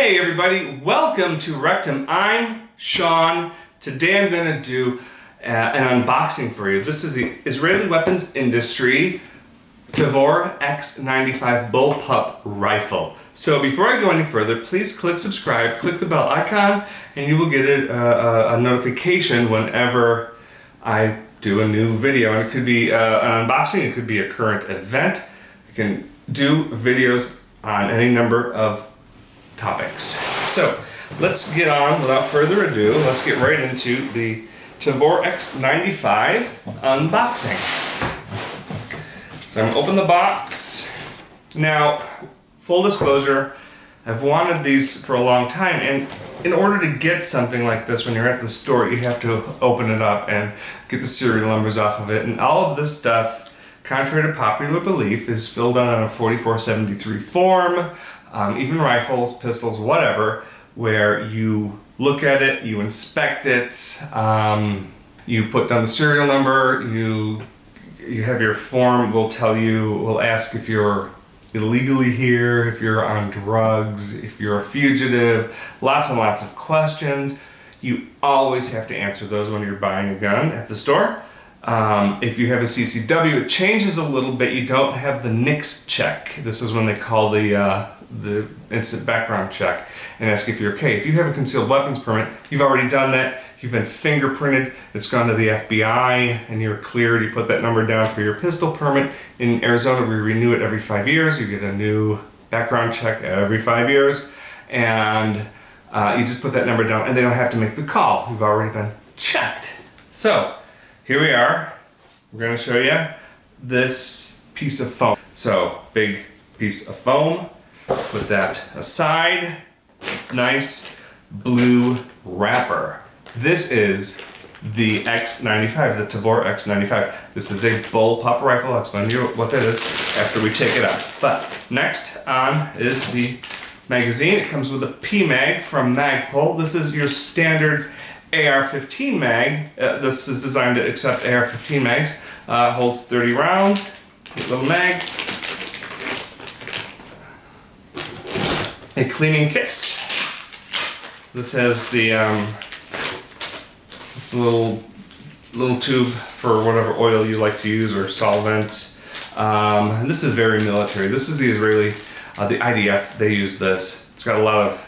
Hey everybody, welcome to Rectum. I'm Sean. Today I'm going to do an unboxing for you. This is the Israeli weapons industry Tavor X95 bullpup rifle. So before I go any further, please click subscribe, click the bell icon, and you will get a notification whenever I do a new video. And it could be an unboxing, it could be a current event. You can do videos on any number of topics. So let's get on without further ado. Let's get right into the Tavor X95 unboxing. So I'm gonna open the box. Now, full disclosure, I've wanted these for a long time, and in order to get something like this when you're at the store, you have to open it up and get the serial numbers off of it. And all of this stuff, contrary to popular belief, is filled out on a 4473 form. Even rifles, pistols, whatever, where you look at it, you inspect it, you put down the serial number, you have your form, will ask if you're illegally here, if you're on drugs, if you're a fugitive, lots and lots of questions. You always have to answer those when you're buying a gun at the store. If you have a CCW, it changes a little bit. You don't have the NICS check. This is when they call the instant background check and ask if you're okay. If you have a concealed weapons permit, you've already done that. You've been fingerprinted. It's gone to the FBI and you're cleared. You put that number down for your pistol permit. In Arizona, we renew it every 5 years. You get a new background check every 5 years. And you just put that number down and they don't have to make the call. You've already been checked. So here we are. We're going to show you this piece of foam. So big piece of foam. Put that aside. Nice blue wrapper. This is the X95, the Tavor X95. This is a bullpup rifle. I'll explain to you what that is after we take it out. But next on is the magazine. It comes with a P-Mag from Magpul. This is your standard AR-15 mag. This is designed to accept AR-15 mags. Holds 30 rounds. Little mag. A cleaning kit. This has the this little tube for whatever oil you like to use or solvent. And this is very military. This is the Israeli, the IDF. They use this. It's got a lot of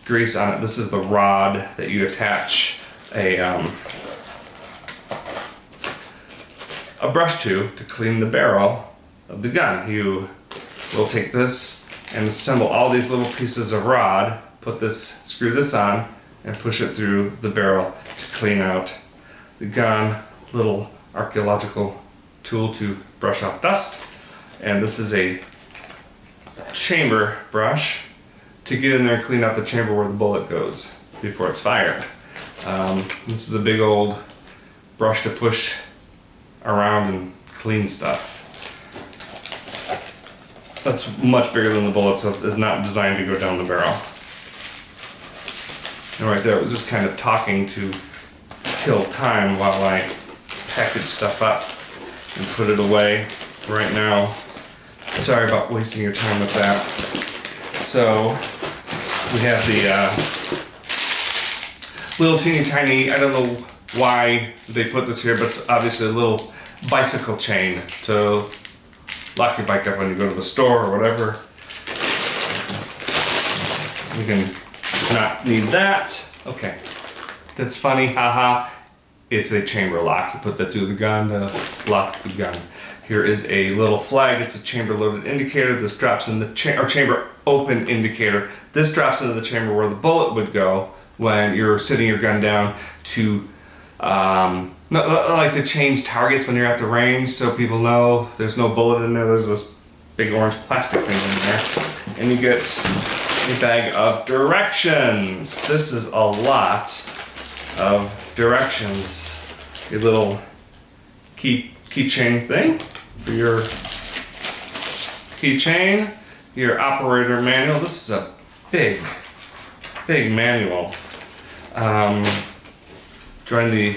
grease on it. This is the rod that you attach a brush to clean the barrel of the gun. You will take this and assemble all these little pieces of rod, screw this on, and push it through the barrel to clean out the gun. Little archaeological tool to brush off dust. And this is a chamber brush to get in there and clean out the chamber where the bullet goes before it's fired. This is a big old brush to push around and clean stuff. That's much bigger than the bullet, so it's not designed to go down the barrel. And right there, it was just kind of talking to kill time while I package stuff up and put it away right now. Sorry about wasting your time with that. So we have the little teeny tiny, I don't know why they put this here, but it's obviously a little bicycle chain to lock your bike up when you go to the store or whatever. You can not need that. Okay, that's funny, haha. It's a chamber lock. You put that through the gun to lock the gun. Here is a little flag. It's a chamber loaded indicator. This drops in the chamber open indicator. This drops into the chamber where the bullet would go when you're sitting your gun down to like to change targets when you're at the range, so people know there's no bullet in there. There's this big orange plastic thing in there. And you get a bag of directions. This is a lot of directions. A little keychain thing for your keychain. Your operator manual. This is a big manual. Join the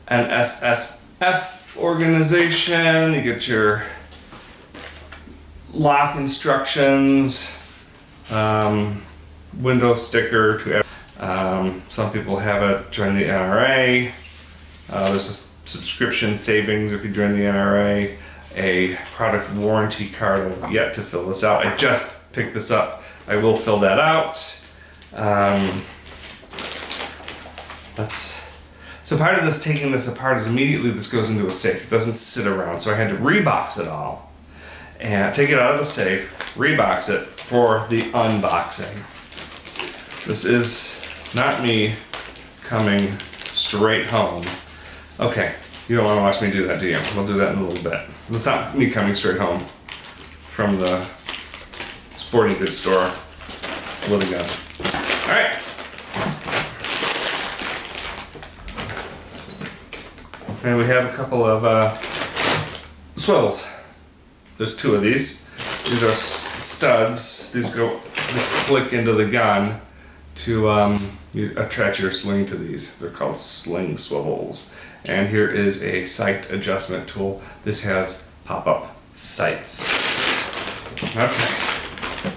NSSF organization. You get your lock instructions, window sticker to some people have it join the NRA. There's a subscription savings if you join the NRA. A product warranty card. I've yet to fill this out. I just picked this up. I will fill that out. So part of this taking this apart is immediately this goes into a safe. It doesn't sit around. So I had to rebox it all and take it out of the safe, rebox it for the unboxing. This is not me coming straight home. Okay, you don't want to watch me do that, do you? We'll do that in a little bit. It's not me coming straight home from the sporting goods store with a gun. All right. And we have a couple of swivels. There's two of these. These are studs. These they click into the gun to you attach your sling to these. They're called sling swivels. And here is a sight adjustment tool. This has pop-up sights. Okay,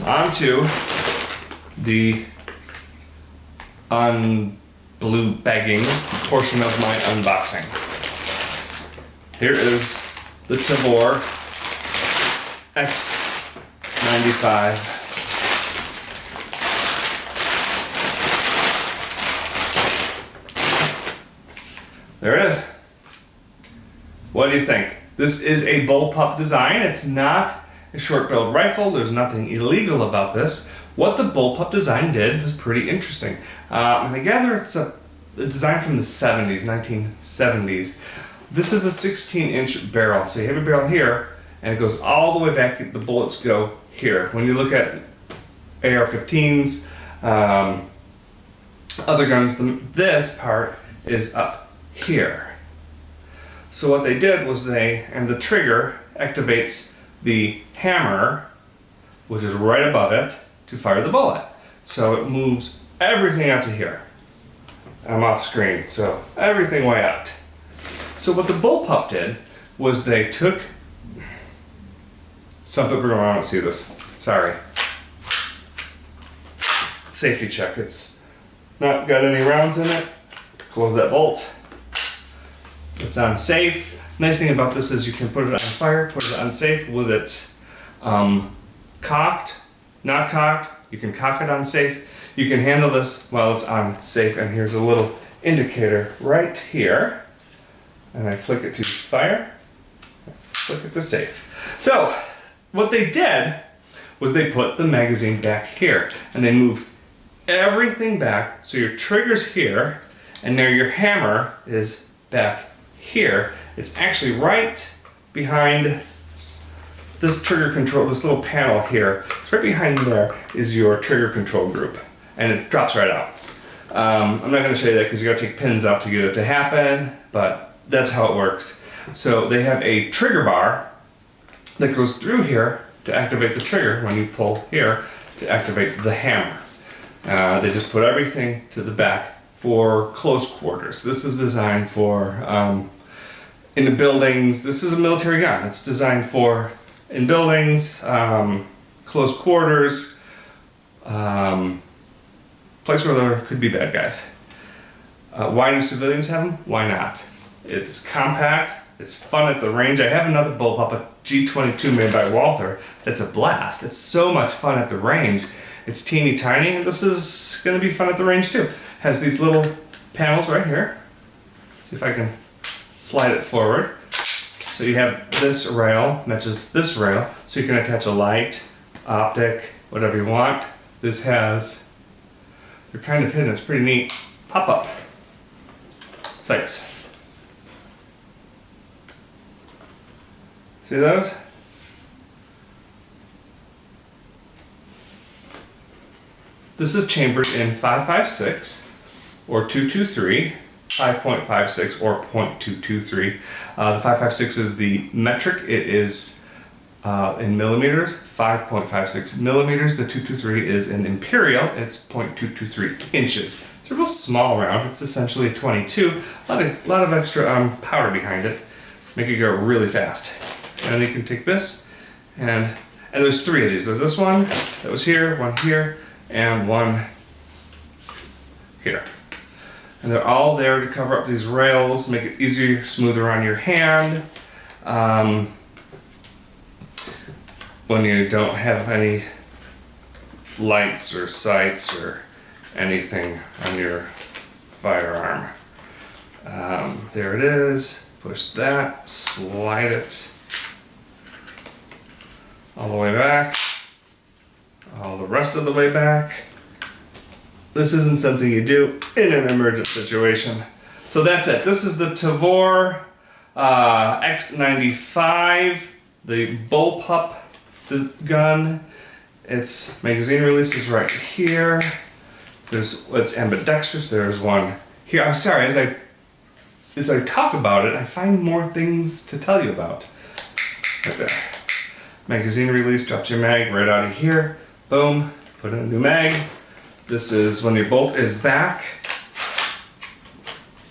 on to the blue bagging portion of my unboxing. Here is the Tavor X95. There it is. What do you think? This is a bullpup design. It's not a short-barreled rifle. There's nothing illegal about this. What the bullpup design did was pretty interesting. And I gather it's a design from the 70s, 1970s. This is a 16-inch barrel. So you have a barrel here, and it goes all the way back. The bullets go here. When you look at AR-15s, other guns, this part is up here. So what they did was and the trigger activates the hammer, which is right above it, to fire the bullet. So it moves everything out to here. I'm off screen, so everything way out. So what the bullpup did was they took, some people don't see this, sorry. Safety check, it's not got any rounds in it. Close that bolt. It's on safe. Nice thing about this is you can put it on fire, put it on safe with it cocked, not cocked. You can cock it on safe. You can handle this while it's on safe. And here's a little indicator right here. And I flick it to fire, I flick it to safe. So what they did was they put the magazine back here and they moved everything back. So your trigger's here and now your hammer is back here. It's actually right behind this trigger control, this little panel here. It's right behind there is your trigger control group and it drops right out. I'm not going to show you that because you got to take pins out to get it to happen, but that's how it works. So they have a trigger bar that goes through here to activate the trigger when you pull here to activate the hammer. They just put everything to the back for close quarters. This is designed for in the buildings. This is a military gun. It's designed for in buildings, close quarters, place where there could be bad guys. Why do civilians have them? Why not? It's compact, it's fun at the range. I have another bullpup, a G22 made by Walther. That's a blast. It's so much fun at the range. It's teeny tiny, and this is gonna be fun at the range too. Has these little panels right here. See if I can slide it forward. So you have this rail, matches this rail, so you can attach a light, optic, whatever you want. This has, they're kind of hidden, it's pretty neat, pop-up sights. See those? This is chambered in 5.56 or 223, 5.56 or .223. The 5.56 is the metric. It is in millimeters, 5.56 millimeters. The 223 is in imperial. It's .223 inches. It's a real small round. It's essentially 22. A lot of extra powder behind it. Make it go really fast. And you can take this and there's three of these. There's this one that was here, one here, and one here. And they're all there to cover up these rails, make it easier, smoother on your hand. When you don't have any lights or sights or anything on your firearm. There it is. Push that, slide it all the way back, all the rest of the way back. This isn't something you do in an emergent situation. So that's it. This is the Tavor X95, the bullpup gun. Its magazine release is right here. It's ambidextrous. There's one here. I'm sorry, as I talk about it, I find more things to tell you about. Right there. Magazine release, drops your mag right out of here. Boom, put in a new mag. This is when your bolt is back.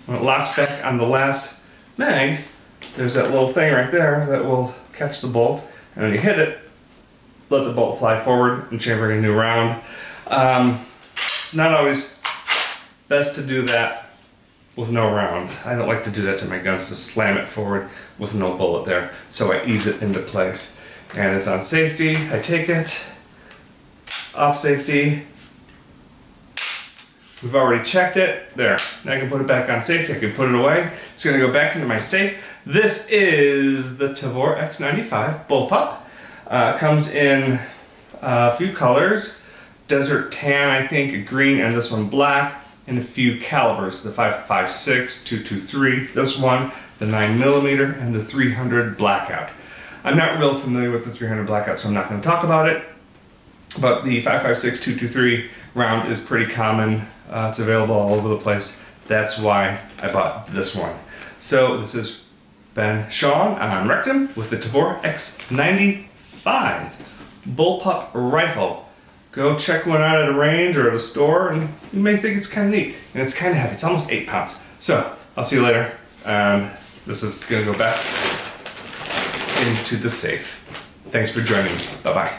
When it locks back on the last mag, there's that little thing right there that will catch the bolt. And when you hit it, let the bolt fly forward and chamber a new round. It's not always best to do that with no round. I don't like to do that to my guns, to slam it forward with no bullet there. So I ease it into place. And it's on safety. I take it off safety. We've already checked it. There. Now I can put it back on safety. I can put it away. It's going to go back into my safe. This is the Tavor X95 bullpup. Comes in a few colors. Desert tan, I think, a green, and this one black. And a few calibers, the 5.56, 223, this one, the 9mm, and the 300 blackout. I'm not real familiar with the 300 blackout, so I'm not going to talk about it. But the 5.56, 223 round is pretty common. It's available all over the place. That's why I bought this one. So this has been Sean on Rectum with the Tavor X95 bullpup rifle. Go check one out at a range or at a store, and you may think it's kind of neat. And it's kind of heavy. It's almost 8 pounds. So I'll see you later. This is going to go back into the safe. Thanks for joining me. Bye-bye.